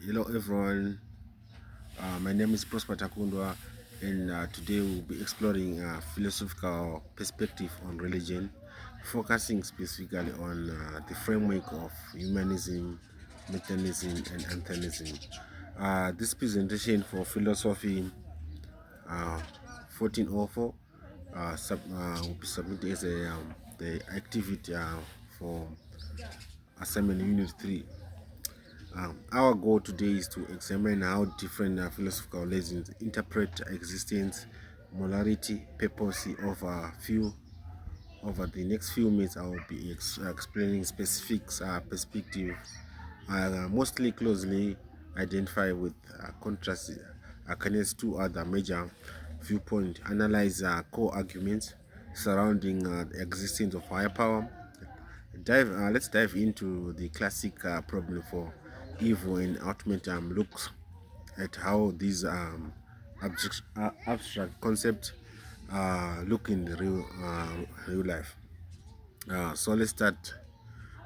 Hello everyone, my name is Prosper Takundwa, and today we'll be exploring a philosophical perspective on religion, focusing specifically on the framework of humanism, mechanism, and anthenism. This presentation for philosophy uh, 1404 will be submitted as the activity for assignment unit 3. Our goal today is to examine how different philosophical legends interpret existence, morality, purpose over the next few minutes. I will be explaining specific perspective, mostly closely identify with contrast against two other major viewpoint. Analyze core arguments surrounding the existence of higher power. Let's dive into the classic problem for evil and ultimate looks at how these abstract concepts look in the real life. So let's start.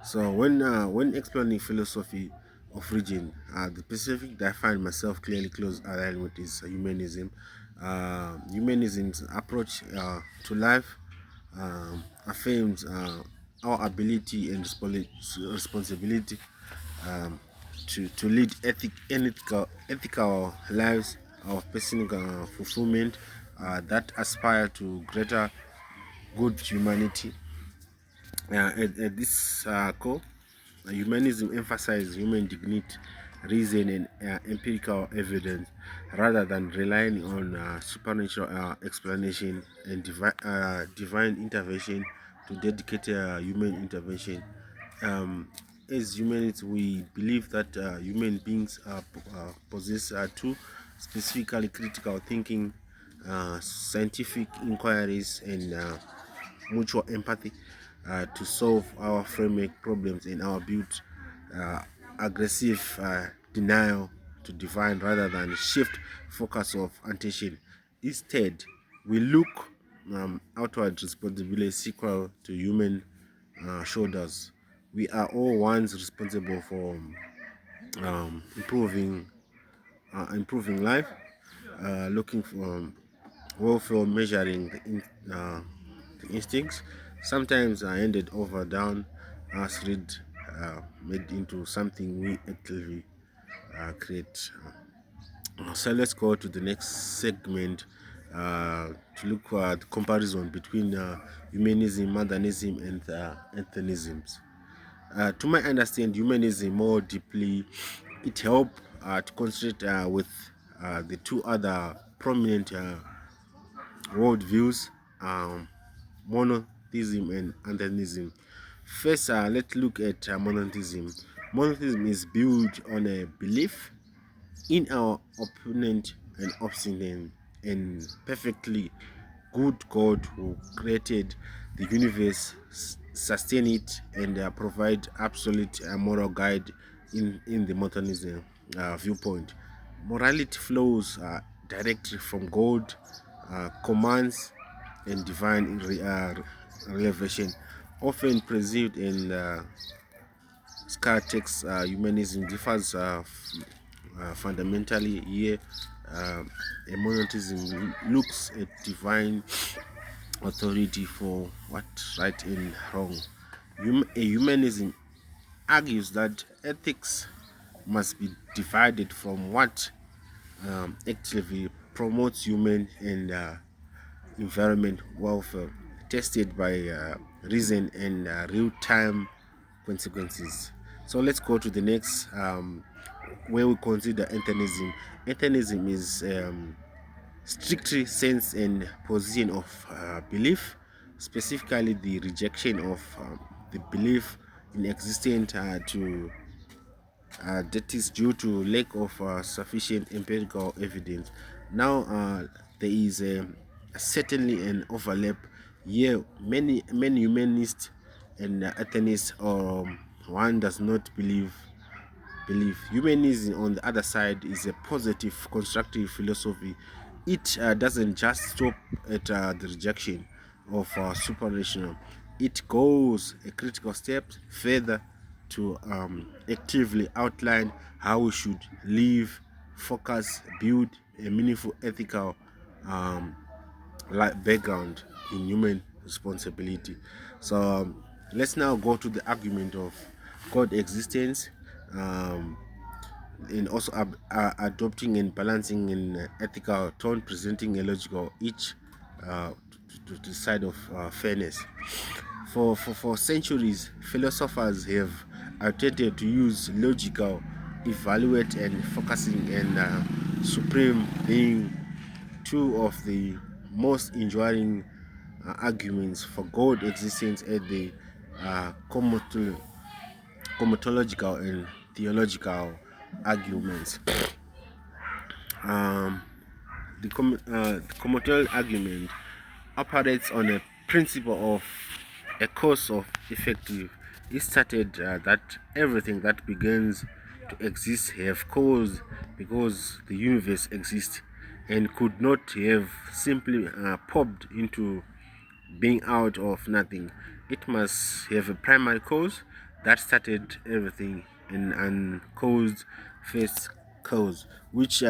So when exploring philosophy of religion, the specific that I find myself clearly close aligned with is humanism. Humanism's approach to life affirms our ability and responsibility um, to lead ethical lives of personal fulfillment that aspire to greater good humanity. At this core, humanism emphasizes human dignity, reason, and empirical evidence rather than relying on supernatural explanation and divine intervention to dedicate human intervention. Um, as humans, we believe that human beings possess two specifically critical thinking, scientific inquiries, and mutual empathy to solve our framework problems in our build aggressive denial to divine rather than shift focus of attention. Instead, we look outward responsibility equal to human shoulders. We are all ones responsible for improving life, looking for welfare, measuring the instincts. Sometimes I ended over down as read made into something we actively create. So let's go to the next segment to look at the comparison between humanism, modernism, and anthenisms. To my understanding, humanism more deeply, it helped to concentrate with the two other prominent worldviews, um, monotheism and antheism. First, let's look at monotheism. Monotheism is built on a belief in our opponent and obstinate and perfectly good God who created the universe, sustain it, and provide absolute moral guide in the modernism viewpoint. Morality flows directly from God, commands, and divine revelation, often perceived in Scar text humanism differs fundamentally here. A monotheism looks at divine authority for what right and wrong. A humanism argues that ethics must be divided from what actively promotes human and environment welfare, tested by reason and real-time consequences. So let's go to the next, where we consider atheism. Atheism is strictly sense and position of belief, specifically the rejection of the belief in existence to that is due to lack of sufficient empirical evidence. Now, there is certainly an overlap here. Many humanists and atheists, one does not believe. Humanism, on the other side, is a positive, constructive philosophy. It doesn't just stop at the rejection of supernatural. It goes a critical step further, to actively outline how we should live, focus, build a meaningful ethical um, background in human responsibility. So let's now go to the argument of God existence, um, in also adopting and balancing in ethical tone, presenting a logical each to the side of fairness. For centuries, philosophers have attempted to use logical, evaluate, and focusing and supreme being two of the most enduring arguments for God existence at the cosmological and theological arguments. Um, the commutative argument operates on a principle of a cause of effective. It started that everything that begins to exist have cause because the universe exists and could not have simply popped into being out of nothing. It must have a primary cause that started everything and caused first cause, which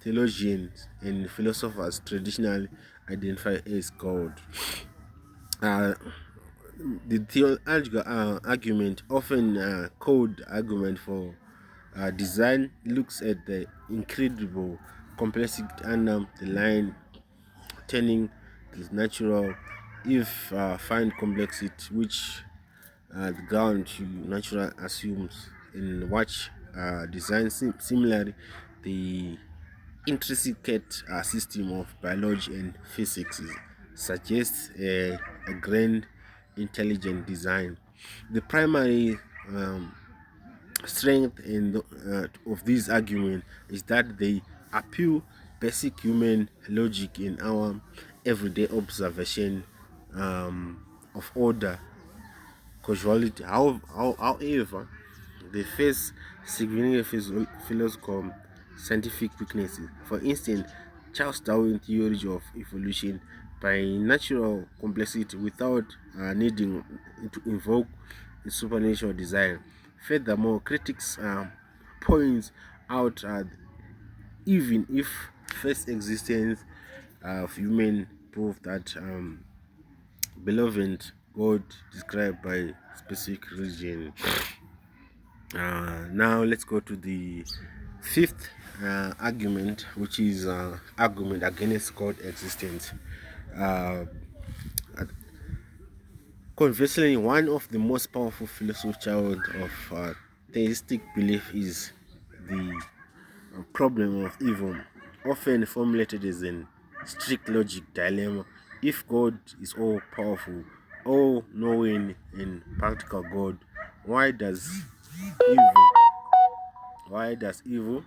theologians and philosophers traditionally identify as God. Uh, the theological argument, often called argument for design, looks at the incredible complexity under the line, turning the natural if find complexity which the ground to natural assumes in watch design. Similarly, the intricate system of biology and physics suggests a grand intelligent design. The primary strength of this argument is that they appeal basic human logic in our everyday observation of order, causality. However, they face significant philosophical scientific weaknesses. For instance, Charles Darwin's theory of evolution by natural complexity without needing to invoke a supernatural design. Furthermore, critics point out even if first existence of human prove that beloved God described by specific religion. Now let's go to the fifth argument, which is argument against God existence. Uh, Conversely, one of the most powerful philosophical of theistic belief is the problem of evil, often formulated as a strict logic dilemma. If God is all powerful, all knowing, and practical God, why does evil? Why does evil?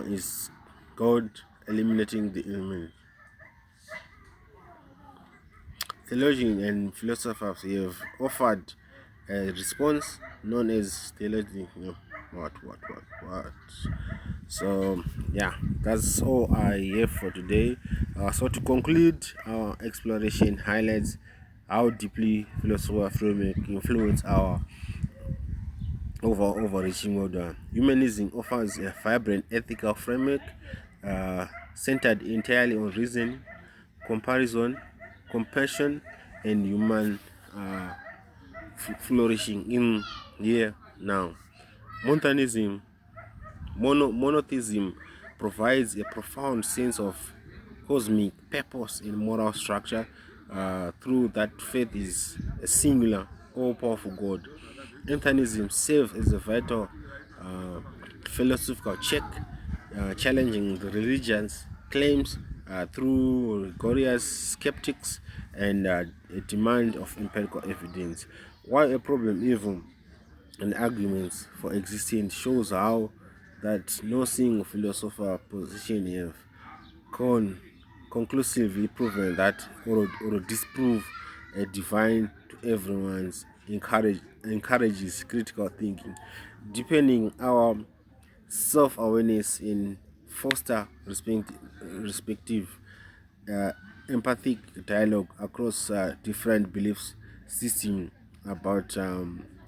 Is God eliminating the element? Theologians and philosophers have offered a response known as theology. What? So, yeah, that's all I have for today. So, to conclude, our exploration highlights how deeply philosophical framework influence our overreaching order. Humanism offers a vibrant ethical framework centered entirely on reason, comparison, compassion, and human flourishing in here now. Monotheism, monotheism provides a profound sense of cosmic purpose in moral structure through that faith is a singular, all-powerful God. Atheism serves as a vital uh, philosophical check, challenging the religion's claims through rigorous skeptics and a demand of empirical evidence. While a problem even and arguments for existence shows how that no single philosopher position have con- conclusively proven that or disprove a divine to everyone's encourages critical thinking, deepening our self-awareness in foster respective uh, empathic dialogue across different beliefs systems about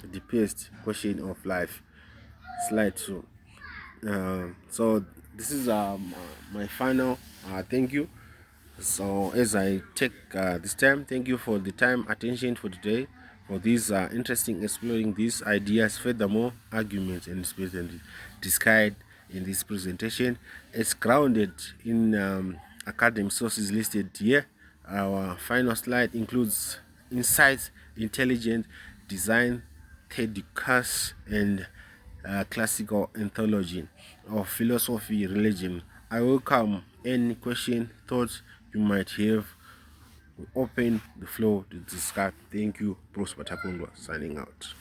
deepest question of life. Slide 2. So this is my final thank you. So as I take this time, thank you for the time attention for today, for this interesting exploring these ideas. Furthermore, arguments and space and discard in this presentation is grounded in academic sources listed here. Our final slide includes insights, intelligent design, Thedicus, and classical anthology of philosophy, religion. I welcome any question, thoughts you might have. We open the floor to discuss. Thank you. Prosper Tapundwa signing out.